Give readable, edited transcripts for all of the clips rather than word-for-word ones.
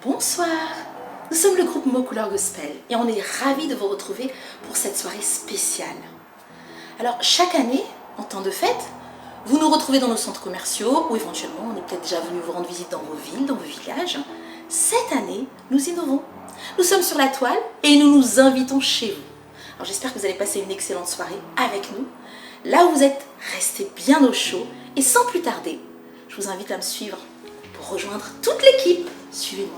Bonsoir, nous sommes le groupe Mots Couleur Gospel et on est ravis de vous retrouver pour cette soirée spéciale. Alors chaque année, en temps de fête, vous nous retrouvez dans nos centres commerciaux ou éventuellement on est peut-être déjà venu vous rendre visite dans vos villes, dans vos villages. Cette année, nous innovons. Nous sommes sur la toile et nous nous invitons chez vous. Alors j'espère que vous allez passer une excellente soirée avec nous. Là où vous êtes, restez bien au chaud et sans plus tarder, je vous invite à me suivre pour rejoindre toute l'équipe. Suivez-moi.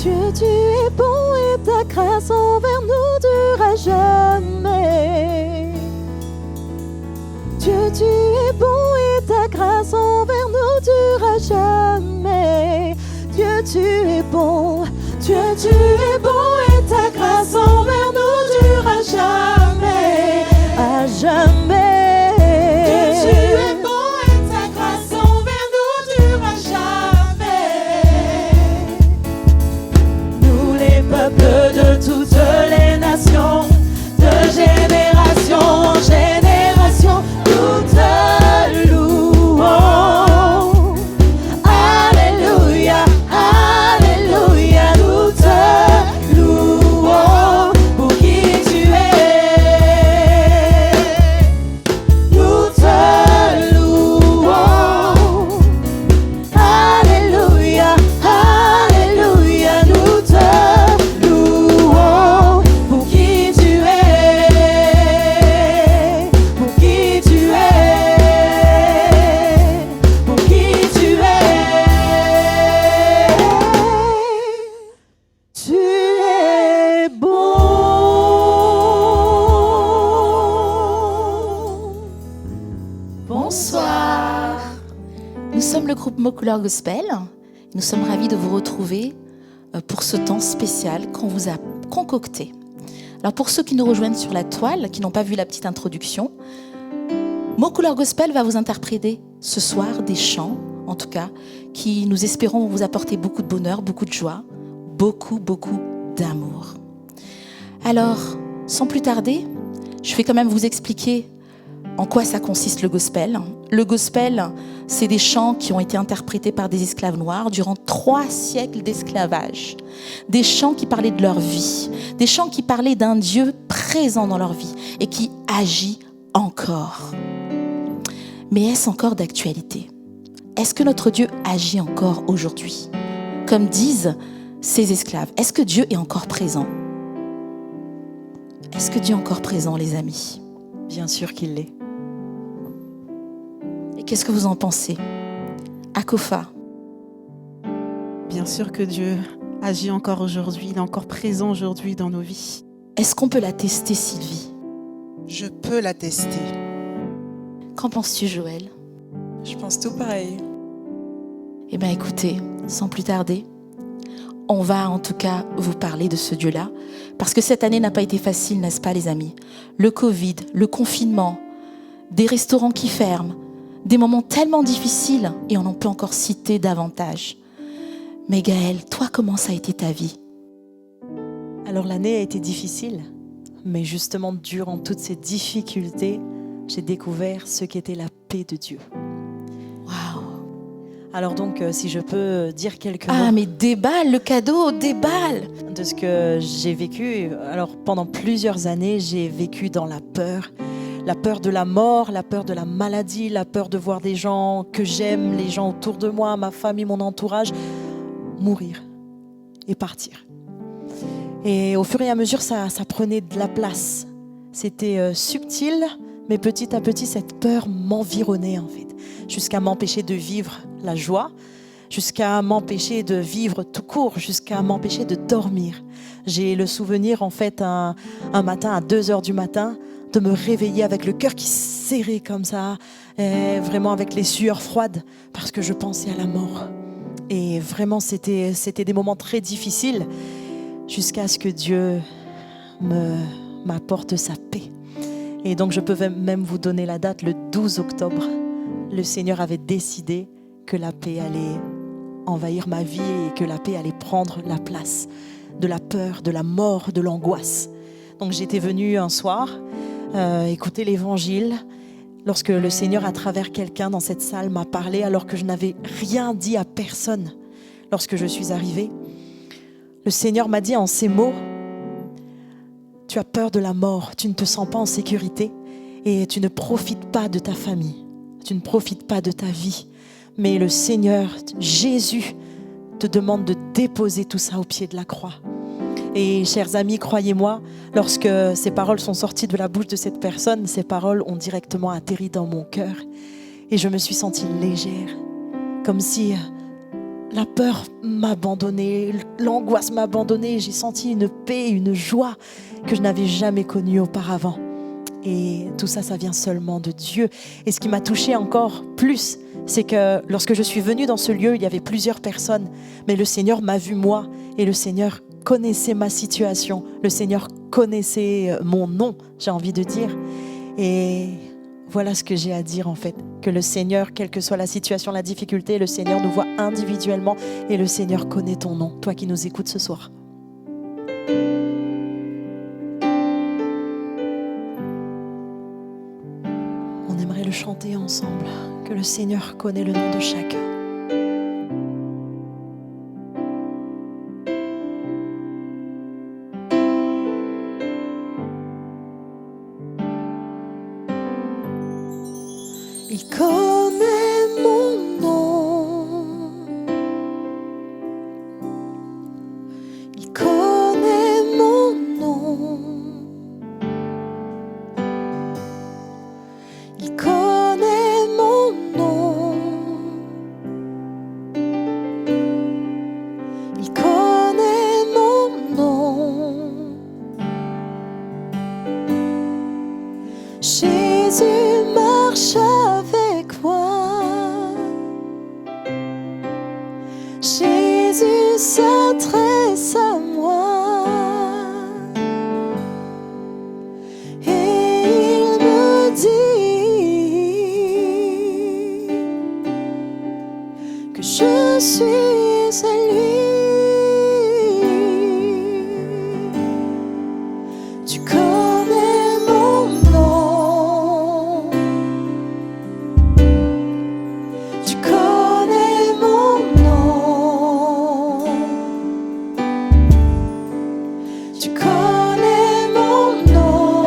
Dieu, tu es bon et ta grâce envers nous durera jamais. Dieu, tu es bon et ta grâce envers nous durera jamais. Dieu, tu es bon. Dieu, tu es bon et ta grâce envers nous durera jamais. À jamais. De toutes les nations, de génération en génération, nous te louons. Alléluia, Couleurs Gospel. Nous sommes ravis de vous retrouver pour ce temps spécial qu'on vous a concocté. Alors pour ceux qui nous rejoignent sur la toile, qui n'ont pas vu la petite introduction, Mots Couleurs Gospel va vous interpréter ce soir des chants, en tout cas, qui nous espérons vont vous apporter beaucoup de bonheur, beaucoup de joie, beaucoup d'amour. Alors, sans plus tarder, je vais quand même vous expliquer en quoi ça consiste le gospel. Le gospel, c'est des chants qui ont été interprétés par des esclaves noirs durant 3 siècles d'esclavage. Des chants qui parlaient de leur vie, des chants qui parlaient d'un Dieu présent dans leur vie et qui agit encore. Mais est-ce encore d'actualité ? Est-ce que notre Dieu agit encore aujourd'hui ? Comme disent ces esclaves, est-ce que Dieu est encore présent ? Est-ce que Dieu est encore présent, les amis ? Bien sûr qu'il l'est. Et qu'est-ce que vous en pensez ? Akofa. Bien sûr que Dieu agit encore aujourd'hui, il est encore présent aujourd'hui dans nos vies. Est-ce qu'on peut l'attester, Sylvie ? Je peux l'attester. Qu'en penses-tu, Joël ? Je pense tout pareil. Eh bien, écoutez, sans plus tarder, on va en tout cas vous parler de ce Dieu-là, parce que cette année n'a pas été facile, n'est-ce pas, les amis ? Le Covid, le confinement, des restaurants qui ferment, des moments tellement difficiles, et on en peut encore citer davantage. Mais Gaëlle, toi, comment ça a été ta vie ? Alors l'année a été difficile, mais justement durant toutes ces difficultés, j'ai découvert ce qu'était la paix de Dieu. Waouh ! Alors donc, si je peux dire quelques Ah, mots mais déballe, le cadeau, déballe ! de ce que j'ai vécu. Alors pendant plusieurs années, j'ai vécu dans la peur de la mort, la peur de la maladie, la peur de voir des gens que j'aime, les gens autour de moi, ma famille, mon entourage, mourir et partir. Et au fur et à mesure, ça prenait de la place. C'était subtil, mais petit à petit, cette peur m'environnait en fait, jusqu'à m'empêcher de vivre la joie, jusqu'à m'empêcher de vivre tout court, jusqu'à m'empêcher de dormir. J'ai le souvenir en fait un matin à 2h du matin, de me réveiller avec le cœur qui serrait comme ça, et vraiment avec les sueurs froides, parce que je pensais à la mort. Et vraiment, c'était des moments très difficiles, jusqu'à ce que Dieu m'apporte sa paix. Et donc, je peux même vous donner la date, le 12 octobre. Le Seigneur avait décidé que la paix allait envahir ma vie et que la paix allait prendre la place de la peur, de la mort, de l'angoisse. Donc, j'étais venue un soir écouter l'évangile lorsque le Seigneur, à travers quelqu'un dans cette salle, m'a parlé alors que je n'avais rien dit à personne. Lorsque je suis arrivée, le Seigneur m'a dit en ces mots: tu as peur de la mort, tu ne te sens pas en sécurité et tu ne profites pas de ta famille, tu ne profites pas de ta vie. Mais le Seigneur, Jésus, te demande de déposer tout ça au pied de la croix. Et chers amis, croyez-moi, lorsque ces paroles sont sorties de la bouche de cette personne, ces paroles ont directement atterri dans mon cœur. Et je me suis sentie légère, comme si la peur m'abandonnait, l'angoisse m'abandonnait. J'ai senti une paix, une joie que je n'avais jamais connue auparavant. Et tout ça, ça vient seulement de Dieu. Et ce qui m'a touchée encore plus, c'est que lorsque je suis venue dans ce lieu, il y avait plusieurs personnes, mais le Seigneur m'a vu moi, et le Seigneur connaissait ma situation, le Seigneur connaissait mon nom, j'ai envie de dire. Et voilà ce que j'ai à dire en fait, que le Seigneur, quelle que soit la situation, la difficulté, le Seigneur nous voit individuellement et le Seigneur connaît ton nom, toi qui nous écoutes ce soir. On aimerait le chanter ensemble, que le Seigneur connaît le nom de chacun. Il connaît mon nom. Il connaît mon nom. Il connaît mon nom. Il connaît mon nom. Jésus marche avec Jésus s'adresse à moi et il me dit que je suis à lui. Tu connais mon nom, tu connais mon nom, tu connais mon nom,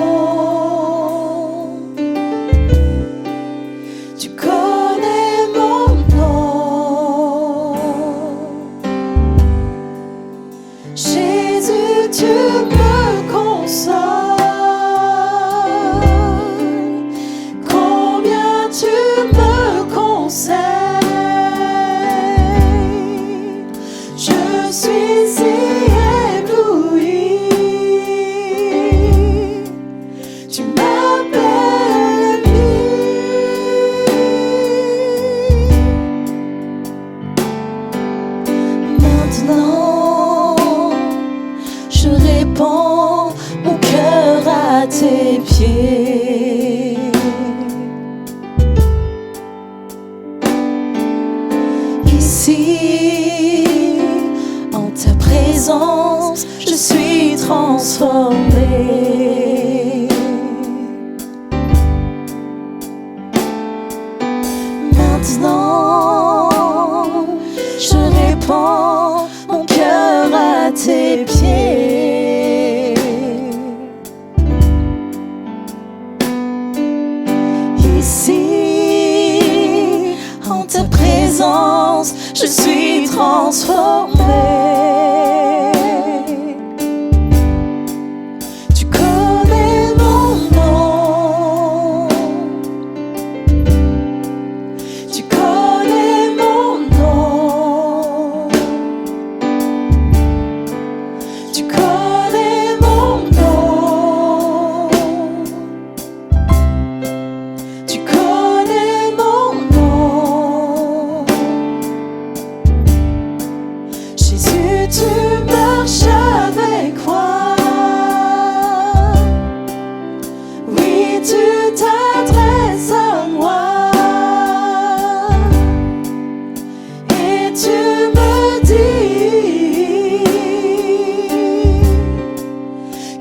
tu connais mon nom. Jésus, tu me consoles. Combien tu me conseilles. Je suis si éblouie. Tu m'appelles ami. Maintenant, je répands mon cœur à tes pieds. Ici, en ta présence, je suis transformée. Maintenant, je répands mon cœur à tes pieds. Ici, en ta présence, je suis transformée. Tu connais mon nom, tu connais mon nom, tu connais mon nom, tu connais mon nom. Jésus, tu marches avec moi. Oui, tu t'adresses à moi et tu me dis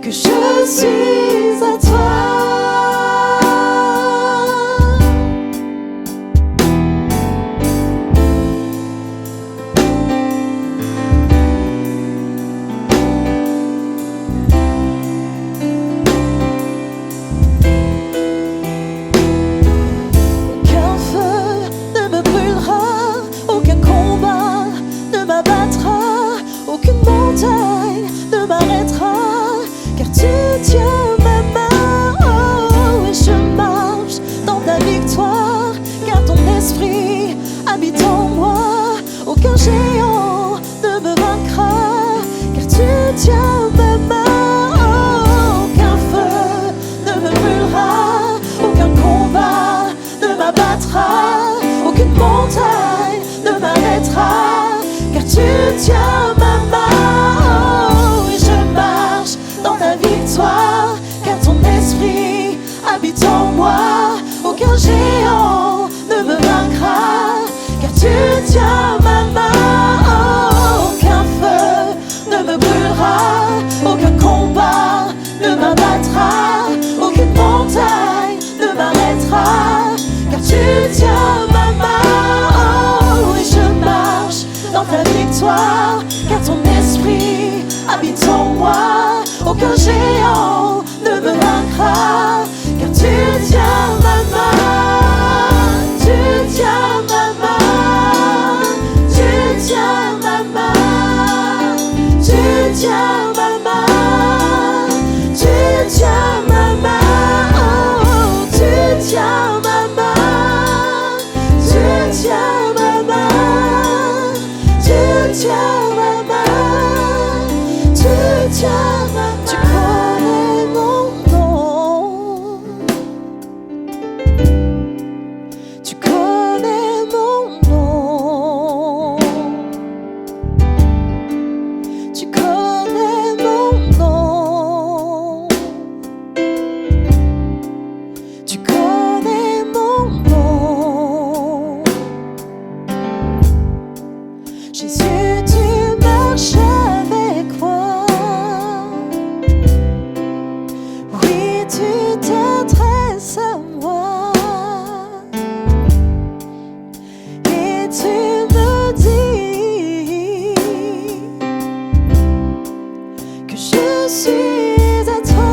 que je suis à toi. Aucun feu ne me brûlera, aucun combat ne m'abattra, aucune montagne ne m'arrêtera, car tu tiens ma main. Oh, et je marche dans ta victoire, car ton esprit habite en moi. Aucun géant ne me vaincra, car tu tiens ma main. Oh, aucun feu ne me brûlera, aucun combat ne m'abattra, aucune montagne ne m'arrêtera, car tu tiens ma main. Oh, et je marche dans ta victoire, car ton esprit habite en moi. Aucun géant ne me vaincra, car tu tiens ma main. Oh, aucun feu ne me brûlera, aucun combat ne m'abattra, aucune montagne ne m'arrêtera, car tu tiens ma main. Oh, et je marche dans ta victoire, car ton esprit habite en moi. Aucun géant ne me vaincra, car tu tiens ma main. Tu tiens ma main, tu tiens ma main, tu tiens ma main, tu tiens ma main. Oh, tu tiens ma main, tu tiens ma main, tu tiens ma main, tu tiens ma main. Tu connais mon nom, tu marches avec moi. Oui, tu t'adresses à moi. Et tu me dis que je suis à toi.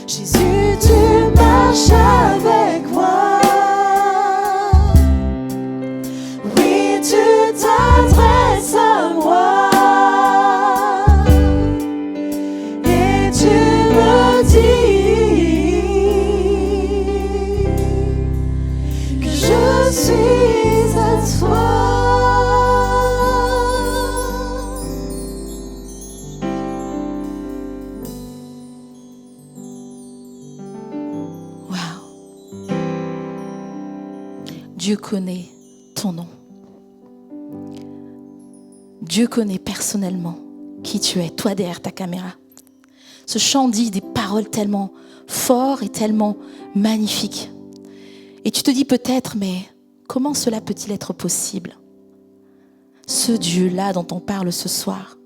Jésus, tu marches avec moi. Oui, tu t'adresses à moi. Et tu me dis que je suis à toi. Waouh! Dieu connaît ton nom. Dieu connaît personnellement qui tu es, toi derrière ta caméra. Ce chant dit des paroles tellement fortes et tellement magnifiques. Et tu te dis peut-être, mais comment cela peut-il être possible? Ce Dieu-là dont on parle ce soir,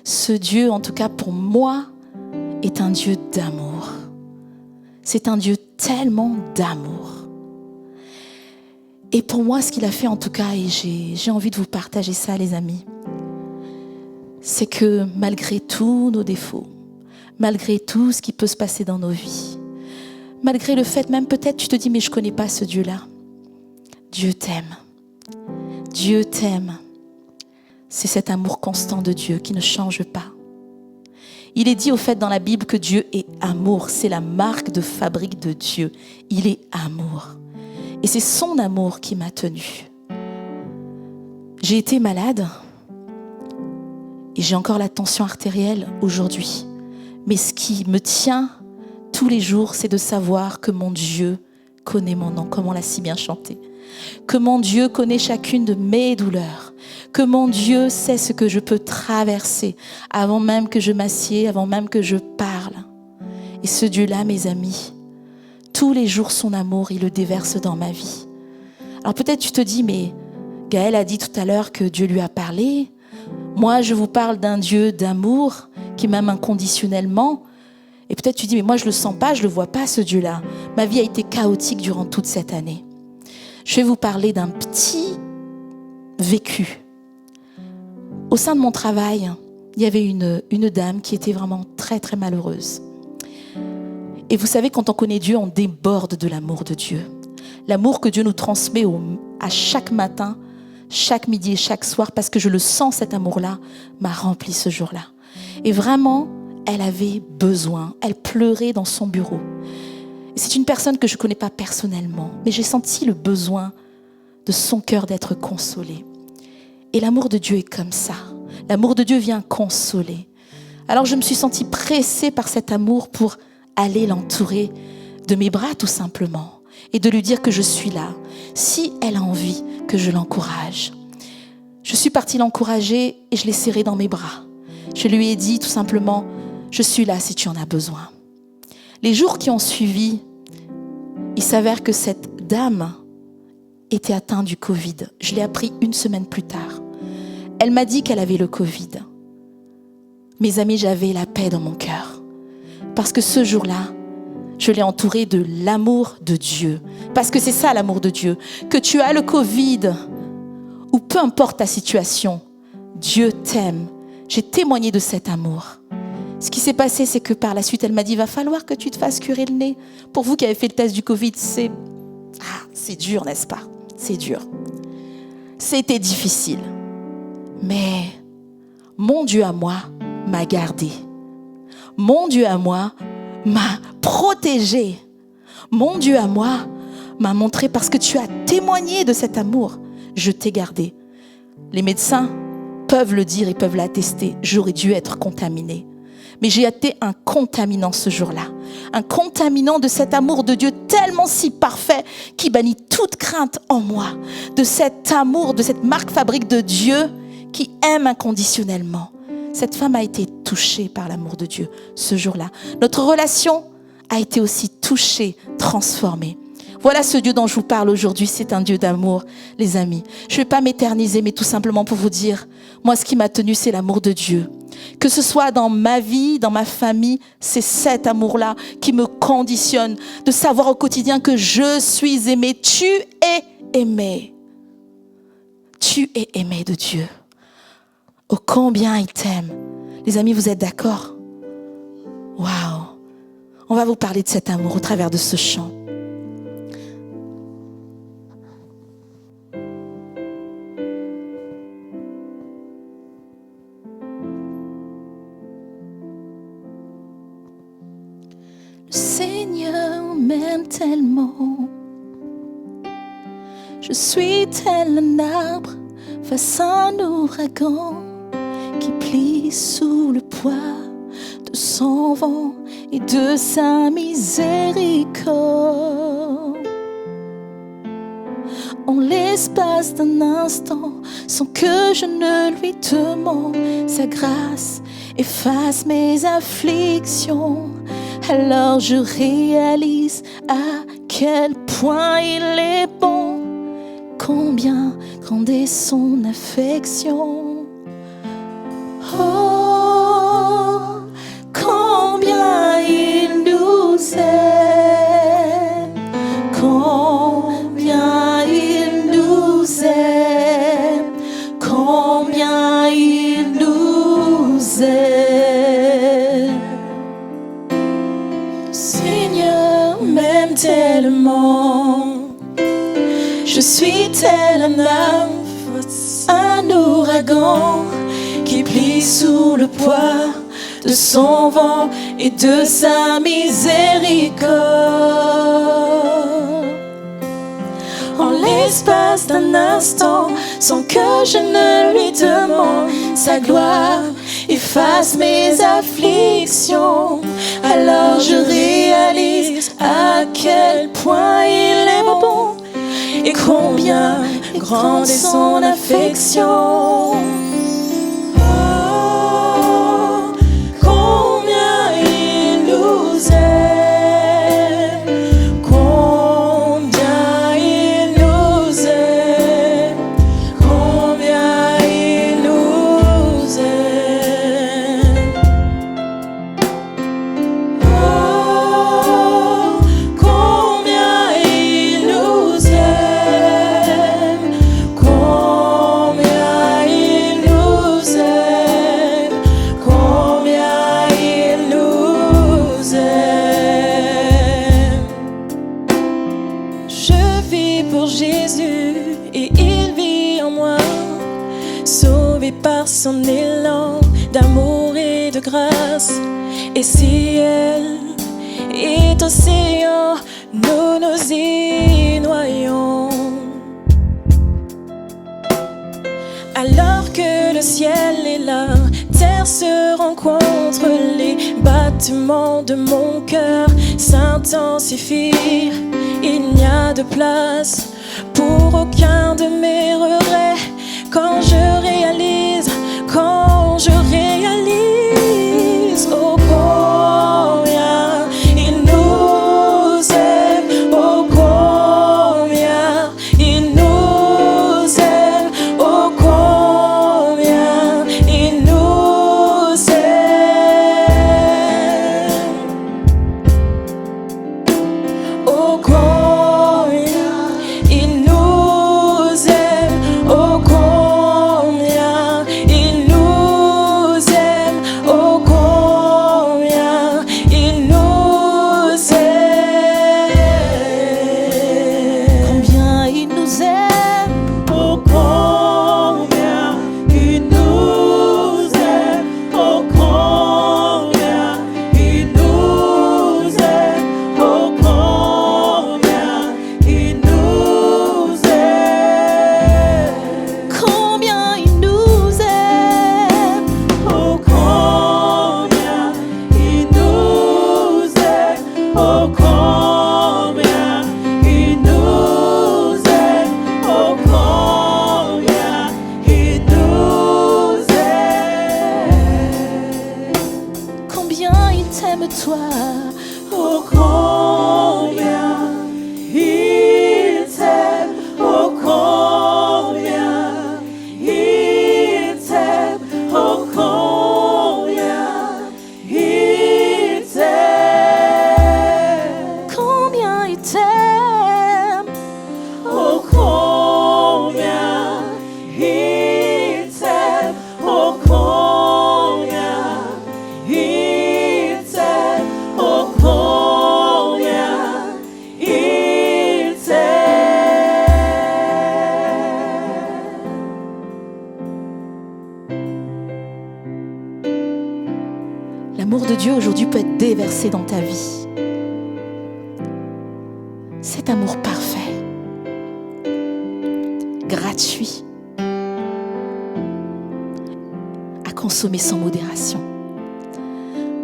ce Dieu, en tout cas pour moi, est un Dieu d'amour. C'est un Dieu tellement d'amour. Et pour moi, ce qu'il a fait en tout cas, et j'ai envie de vous partager ça, les amis, c'est que malgré tous nos défauts, malgré tout ce qui peut se passer dans nos vies, malgré le fait, même peut-être tu te dis, mais je ne connais pas ce Dieu-là. Dieu t'aime. Dieu t'aime. C'est cet amour constant de Dieu qui ne change pas. Il est dit au fait dans la Bible que Dieu est amour. C'est la marque de fabrique de Dieu. Il est amour. Et c'est son amour qui m'a tenue. J'ai été malade et j'ai encore la tension artérielle aujourd'hui. Mais ce qui me tient tous les jours, c'est de savoir que mon Dieu connaît mon nom, comme on l'a si bien chanté. Que mon Dieu connaît chacune de mes douleurs. Que mon Dieu sait ce que je peux traverser avant même que je m'assieds, avant même que je parle. Et ce Dieu-là, mes amis, tous les jours, son amour, il le déverse dans ma vie. Alors peut-être tu te dis, mais Gaëlle a dit tout à l'heure que Dieu lui a parlé. Moi, je vous parle d'un Dieu d'amour qui m'aime inconditionnellement. Et peut-être tu dis, mais moi, je ne le sens pas, je ne le vois pas, ce Dieu-là. Ma vie a été chaotique durant toute cette année. Je vais vous parler d'un petit vécu. Au sein de mon travail, il y avait une dame qui était vraiment très, très malheureuse. Et vous savez, quand on connaît Dieu, on déborde de l'amour de Dieu. L'amour que Dieu nous transmet à chaque matin, chaque midi et chaque soir, parce que je le sens, cet amour-là m'a rempli ce jour-là. Et vraiment, elle avait besoin. Elle pleurait dans son bureau. C'est une personne que je ne connais pas personnellement, mais j'ai senti le besoin de son cœur d'être consolé. Et l'amour de Dieu est comme ça. L'amour de Dieu vient consoler. Alors je me suis sentie pressée par cet amour pour aller l'entourer de mes bras tout simplement et de lui dire que je suis là. Si elle a envie que je l'encourage. Je suis partie l'encourager et je l'ai serrée dans mes bras. Je lui ai dit tout simplement, je suis là si tu en as besoin. Les jours qui ont suivi, il s'avère que cette dame était atteinte du Covid. Je l'ai appris 1 semaine plus tard. Elle m'a dit qu'elle avait le Covid. Mes amis, j'avais la paix dans mon cœur. Parce que ce jour-là, je l'ai entourée de l'amour de Dieu. Parce que c'est ça l'amour de Dieu. Que tu as le Covid, ou peu importe ta situation, Dieu t'aime. J'ai témoigné de cet amour. Ce qui s'est passé, c'est que par la suite, elle m'a dit, il va falloir que tu te fasses curer le nez. Pour vous qui avez fait le test du Covid, c'est dur, n'est-ce pas? C'est dur. C'était difficile. Mais mon Dieu à moi m'a gardé. Mon Dieu à moi m'a protégé. Mon Dieu à moi m'a montré, parce que tu as témoigné de cet amour, je t'ai gardé. Les médecins peuvent le dire et peuvent l'attester. J'aurais dû être contaminée. Mais j'ai été un contaminant ce jour-là. Un contaminant de cet amour de Dieu tellement si parfait qui bannit toute crainte en moi. De cet amour, de cette marque fabrique de Dieu qui aime inconditionnellement. Cette femme a été touchée par l'amour de Dieu ce jour-là. Notre relation a été aussi touchée, transformée. Voilà ce Dieu dont je vous parle aujourd'hui, c'est un Dieu d'amour, les amis. Je ne vais pas m'éterniser, mais tout simplement pour vous dire, moi ce qui m'a tenu, c'est l'amour de Dieu. Que ce soit dans ma vie, dans ma famille, c'est cet amour-là qui me conditionne, de savoir au quotidien que je suis aimé. Tu es aimé. Tu es aimé de Dieu. Oh, combien il t'aime. Les amis, vous êtes d'accord? Waouh! On va vous parler de cet amour au travers de ce chant. Le Seigneur m'aime tellement. Je suis tel un arbre face à un ouragan qui plie sous le poids de son vent et de sa miséricorde. En l'espace d'un instant, sans que je ne lui demande, sa grâce efface mes afflictions. Alors je réalise à quel point il est bon, combien grande est son affection. Oh, combien il nous aime, combien il nous aime, combien il nous aime. Seigneur m'aime tellement, je suis tel un arbre, un ouragan qui plie sous le poids de son vent et de sa miséricorde. En l'espace d'un instant, sans que je ne lui demande, sa gloire efface mes afflictions. Alors je réalise à quel point il est bon et combien grande est son affection. Oh, combien il nous aime, combien il nous aime, combien il nous aime. Oh, combien il nous aime, combien il nous aime, combien il nous aime. Je vis pour Jésus et il vit en moi, sauvé par son élan d'amour et de grâce. Et si elle est océan, nous nous y noyons. Alors que le ciel et la terre se rencontrent, les battements de mon cœur s'intensifient. Il n'y a de place pour aucun de mes regrets quand je réalise, oh combien il nous aime, oh combien il nous aime, oh combien il nous aime, oh combien il nous L'amour de Dieu aujourd'hui peut être déversé dans ta vie. Cet amour parfait, gratuit, à consommer sans modération.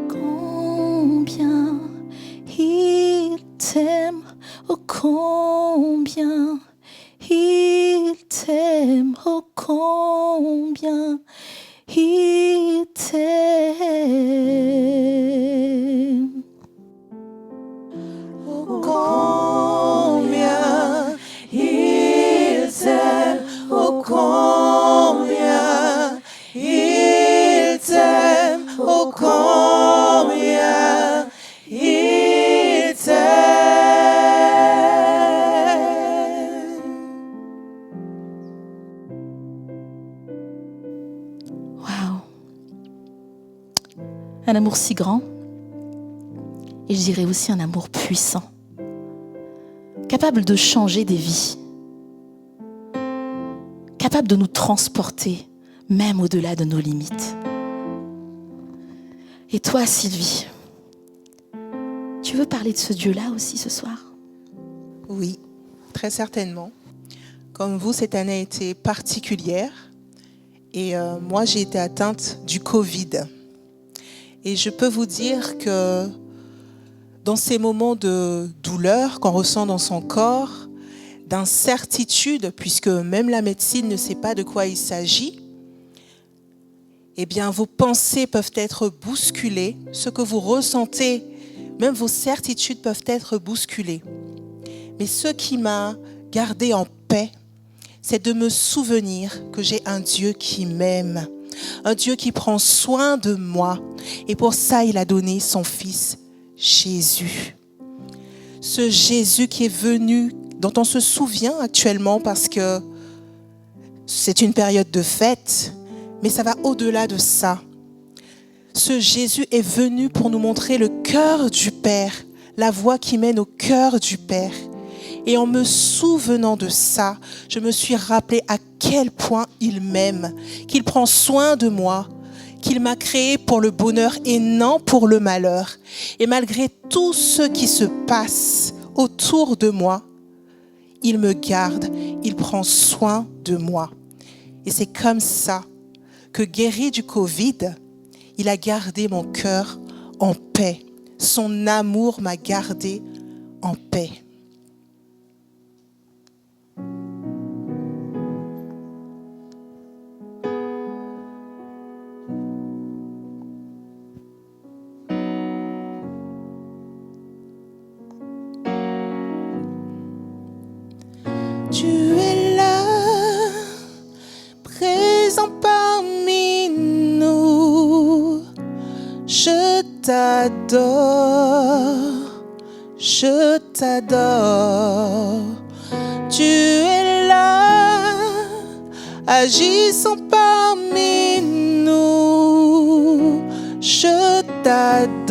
Combien il t'aime, oh combien il t'aime, oh combien il t'aime. Oh, combien il t'aime, oh combien il t'aime, oh combien il t'aime. Waouh! Un amour si grand, et je dirais aussi un amour puissant, capable de changer des vies, capable de nous transporter même au-delà de nos limites. Et toi, Sylvie, tu veux parler de ce Dieu-là aussi ce soir? Oui, très certainement. Comme vous, cette année a été particulière. Et moi, j'ai été atteinte du Covid. Et je peux vous dire que dans ces moments de douleur qu'on ressent dans son corps, d'incertitude, puisque même la médecine ne sait pas de quoi il s'agit, eh bien, vos pensées peuvent être bousculées. Ce que vous ressentez, même vos certitudes peuvent être bousculées. Mais ce qui m'a gardé en paix, c'est de me souvenir que j'ai un Dieu qui m'aime, un Dieu qui prend soin de moi. Et pour ça, il a donné son Fils Jésus. Ce Jésus qui est venu, dont on se souvient actuellement parce que c'est une période de fête, mais ça va au-delà de ça. Ce Jésus est venu pour nous montrer le cœur du Père, la voie qui mène au cœur du Père. Et en me souvenant de ça, je me suis rappelé à quel point il m'aime, qu'il prend soin de moi, qu'il m'a créé pour le bonheur et non pour le malheur. Et malgré tout ce qui se passe autour de moi, il me garde, il prend soin de moi. Et c'est comme ça que, guéri du Covid, il a gardé mon cœur en paix. Son amour m'a gardé en paix. Tu es là, présent parmi nous. Je t'adore, je t'adore. Tu es là, agissant parmi nous. Je t'adore,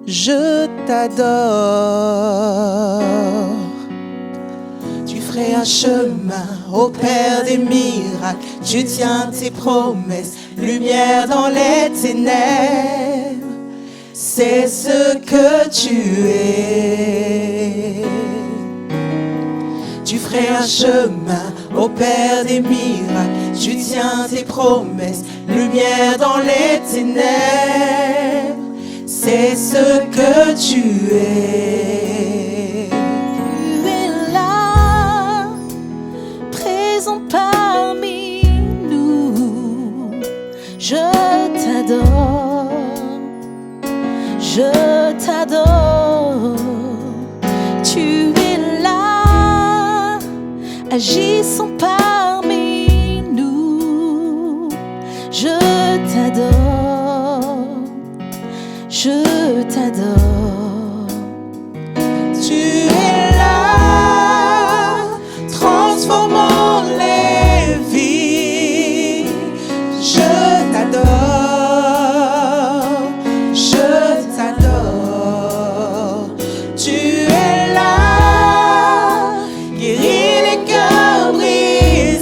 je t'adore. Tu ferais un chemin au Père des miracles. Tu tiens tes promesses, lumière dans les ténèbres. C'est ce que tu es. Tu ferais un chemin au Père des miracles. Tu tiens tes promesses, lumière dans les ténèbres. C'est ce que tu es. Tu es là, présent parmi nous. Je t'adore, je t'adore. Tu es là, agissant parmi nous. Je t'adore, je t'adore. Tu es là, transformant les vies. Je t'adore, je t'adore. Tu es là, guéris les cœurs brisés.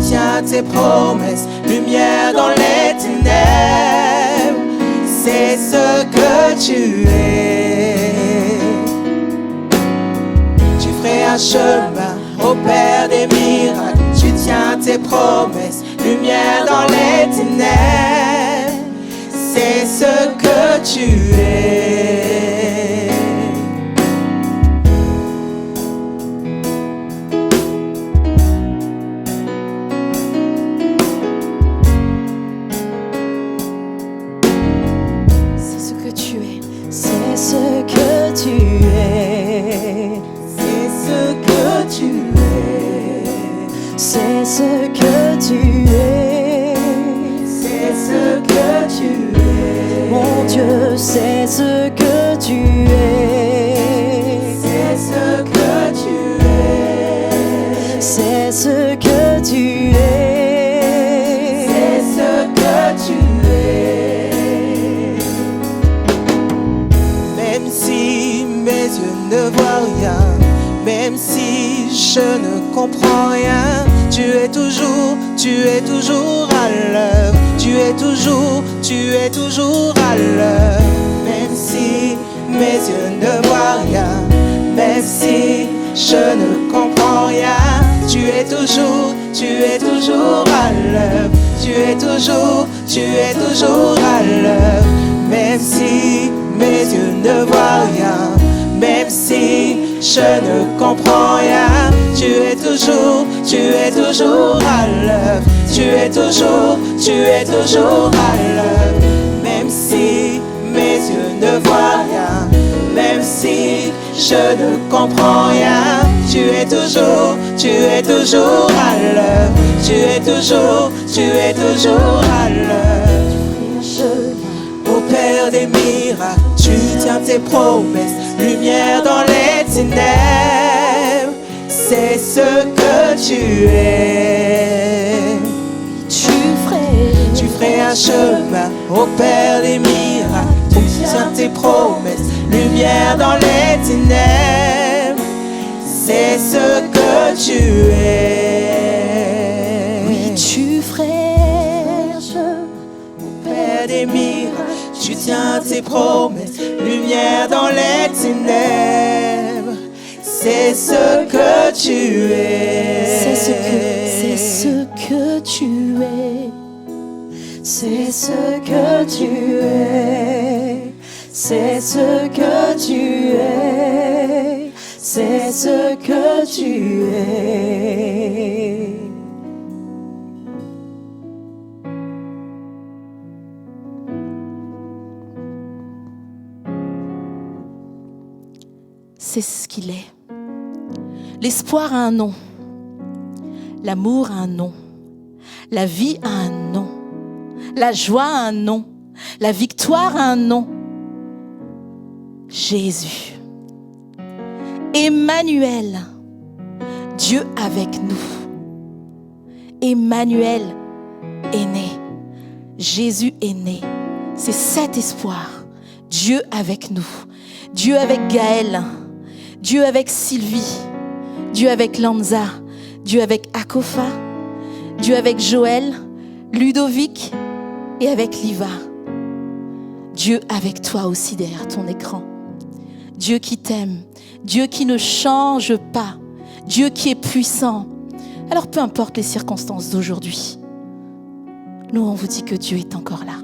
tiens tes promesses, lumière dans les ténèbres, c'est ce que tu es. Tu ferais un chemin au Père des miracles, tu tiens tes promesses, lumière dans les ténèbres, c'est ce que tu es. C'est ce que tu es. C'est ce que tu es. C'est ce que tu es. C'est ce que tu es. C'est ce que tu es. Mon Dieu, c'est ce que tu es. C'est ce que tu es. C'est ce que tu es. C'est ce que tu es. Même si mes yeux ne voient rien, même si je ne comprends rien, tu es toujours à l'œuvre. Tu es toujours à l'œuvre. Même si mes yeux ne voient rien, même si je ne comprends rien, tu es toujours à l'œuvre. Tu es toujours à l'œuvre. Même si mes yeux ne voient rien, même si je ne comprends rien, tu es toujours à l'œuvre. Tu es toujours à l'œuvre. Même si mes yeux ne voient rien, même si je ne comprends rien, tu es toujours à l'œuvre. Tu es toujours à l'œuvre. Au Père des miracles, tu tiens tes promesses, lumière dans les ténèbres, c'est ce que tu es. Tu ferais un chemin au Père des miracles, tu tiens tes promesses, lumière dans les ténèbres, c'est ce que tu es. Oui, tu ferais un chemin au Père des miracles, tu tiens tes promesses, lumière dans les ténèbres, c'est ce que tu es. C'est ce que tu es. C'est ce que tu es. C'est ce que tu es. C'est ce que tu es. C'est ce qu'il est. L'espoir a un nom. L'amour a un nom. La vie a un nom. La joie a un nom. La victoire a un nom. Jésus. Emmanuel. Dieu avec nous. Emmanuel est né. Jésus est né. C'est cet espoir. Dieu avec nous. Dieu avec Gaël. Dieu avec Sylvie. Dieu avec Lanza. Dieu avec Akofa. Dieu avec Joël, Ludovic et avec Liva. Dieu avec toi aussi derrière ton écran. Dieu qui t'aime. Dieu qui ne change pas. Dieu qui est puissant. Alors peu importe les circonstances d'aujourd'hui, nous on vous dit que Dieu est encore là.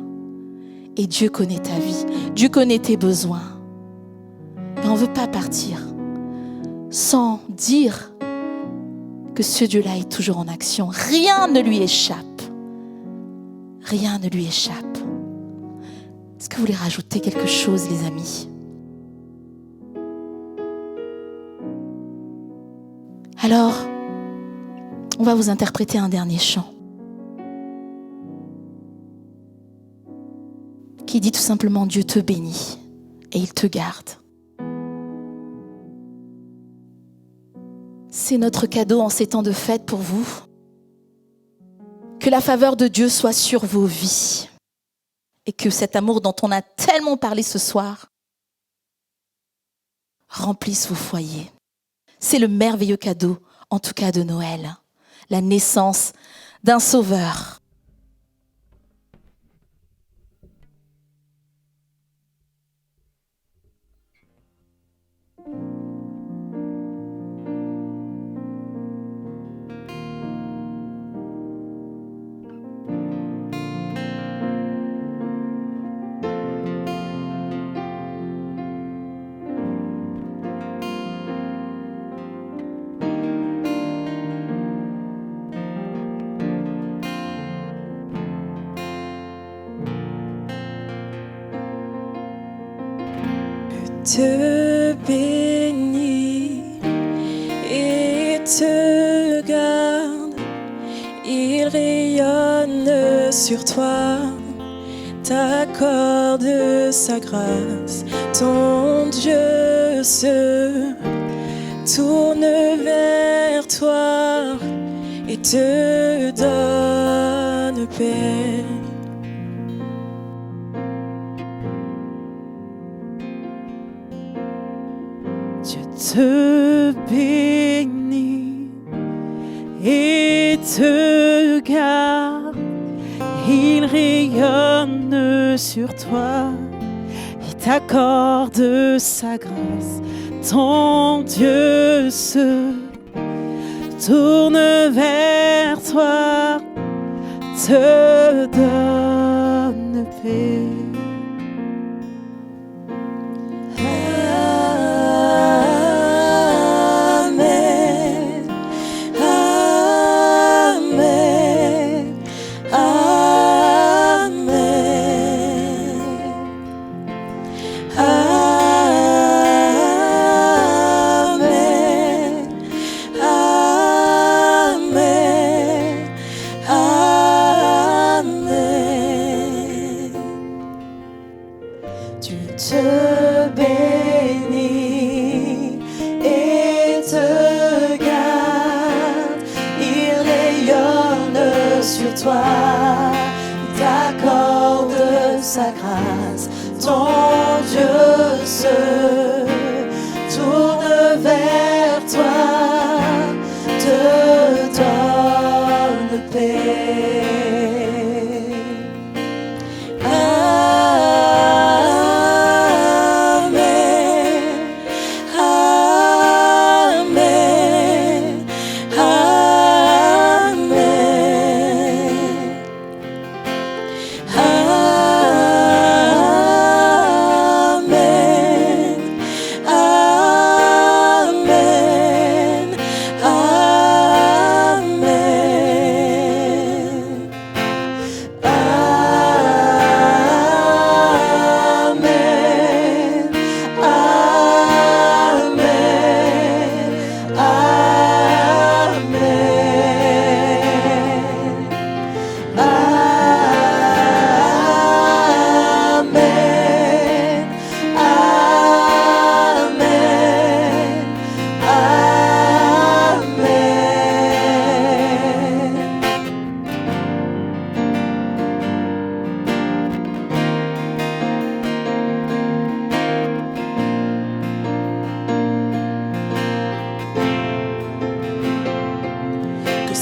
Et Dieu connaît ta vie. Dieu connaît tes besoins. Et on ne veut pas partir sans dire que ce Dieu-là est toujours en action. Rien ne lui échappe. Rien ne lui échappe. Est-ce que vous voulez rajouter quelque chose, les amis? Alors, on va vous interpréter un dernier chant qui dit tout simplement « Dieu te bénit et il te garde ». C'est notre cadeau en ces temps de fête pour vous. Que la faveur de Dieu soit sur vos vies et que cet amour dont on a tellement parlé ce soir remplisse vos foyers. C'est le merveilleux cadeau, en tout cas de Noël, la naissance d'un sauveur. Te bénit et te garde, il rayonne sur toi, t'accorde sa grâce, ton Dieu se tourne vers toi et te donne paix. Dieu te bénit et te garde, il rayonne sur toi, il t'accorde sa grâce, ton Dieu se tourne vers toi, te donne paix. Te bénit et te garde, il rayonne sur toi, il t'accorde sa grâce, ton Dieu se tourne vers toi, te donne paix.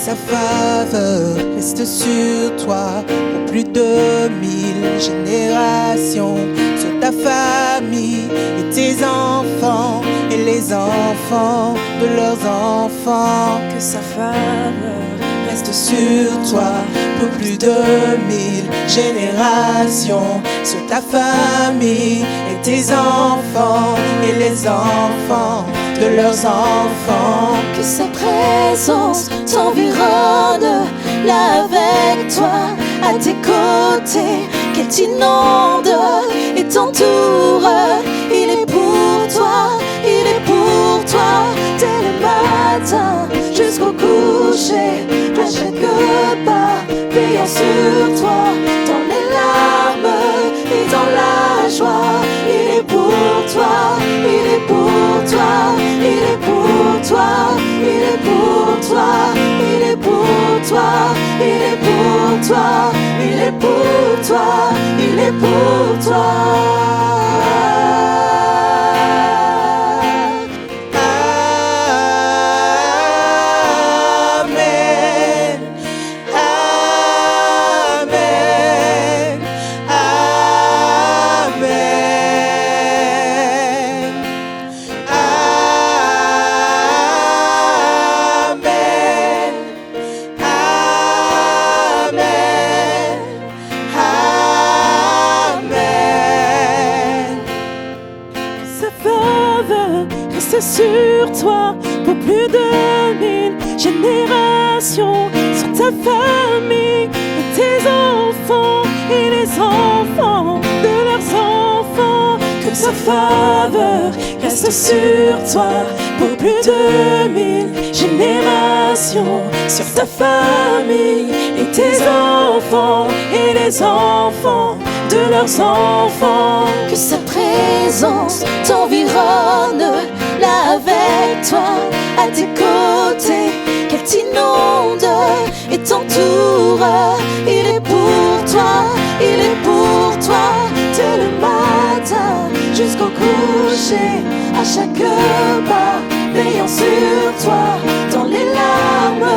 Sa faveur reste sur toi pour plus de 1000 générations, sur ta famille et tes enfants et les enfants de leurs enfants. Que sa faveur Reste sur toi pour plus de 1000 générations, sur ta famille et tes enfants et les enfants de leurs enfants. Que sa présence t'environne, là avec toi, à tes côtés, qu'elle t'inonde et t'entoure. Il est pour toi, il est pour toi, dès le matin jusqu'au coucher, à chaque pas, veillant sur toi, dans les larmes et dans la joie. Il est pour toi, il est pour toi, il est pour toi, il est pour toi, il est pour toi, il est pour toi, il est pour toi, il est pour toi. Amen. toi pour plus de 1000 générations, sur ta famille et tes enfants et les enfants de leurs enfants. Que sa faveur reste sur toi pour plus de 1000 générations, sur ta famille et tes enfants et les enfants de leurs enfants. Que sa présence t'environne, là avec toi, à tes côtés, qu'elle t'inonde et t'entoure. Il est pour toi, il est pour toi, dès le matin jusqu'au coucher, à chaque pas, veillant sur toi, dans les larmes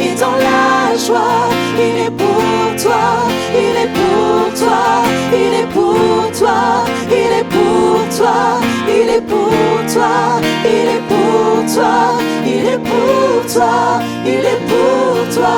et dans la joie. Il est pour toi, il est pour toi, il est pour toi, il est pour toi, il est pour toi, il est pour toi, il est pour toi, il est pour toi.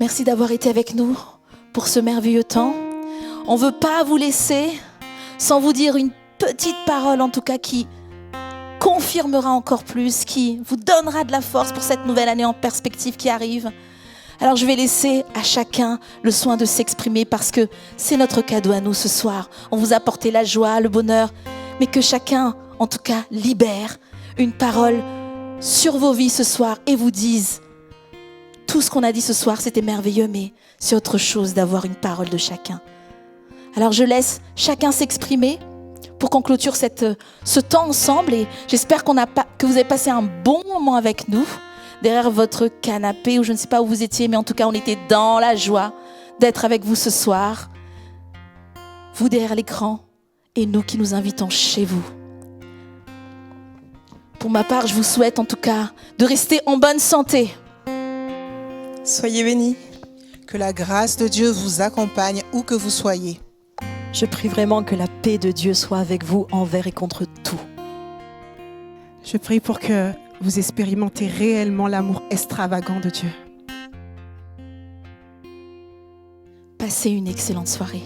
Merci d'avoir été avec nous pour ce merveilleux temps. On ne veut pas vous laisser sans vous dire une petite parole, en tout cas, qui confirmera encore plus, qui vous donnera de la force pour cette nouvelle année en perspective qui arrive. Alors je vais laisser à chacun le soin de s'exprimer parce que c'est notre cadeau à nous ce soir. On vous a apporté la joie, le bonheur, mais que chacun, en tout cas, libère une parole sur vos vies ce soir et vous dise: tout ce qu'on a dit ce soir, c'était merveilleux, mais c'est autre chose d'avoir une parole de chacun. Alors je laisse chacun s'exprimer pour qu'on clôture ce temps ensemble et j'espère que vous avez passé un bon moment avec nous, derrière votre canapé ou je ne sais pas où vous étiez, mais en tout cas on était dans la joie d'être avec vous ce soir. Vous derrière l'écran et nous qui nous invitons chez vous. Pour ma part, je vous souhaite en tout cas de rester en bonne santé. Soyez bénis. Que la grâce de Dieu vous accompagne où que vous soyez. Je prie vraiment que la paix de Dieu soit avec vous envers et contre tout. Je prie pour que vous expérimentez réellement l'amour extravagant de Dieu. Passez une excellente soirée.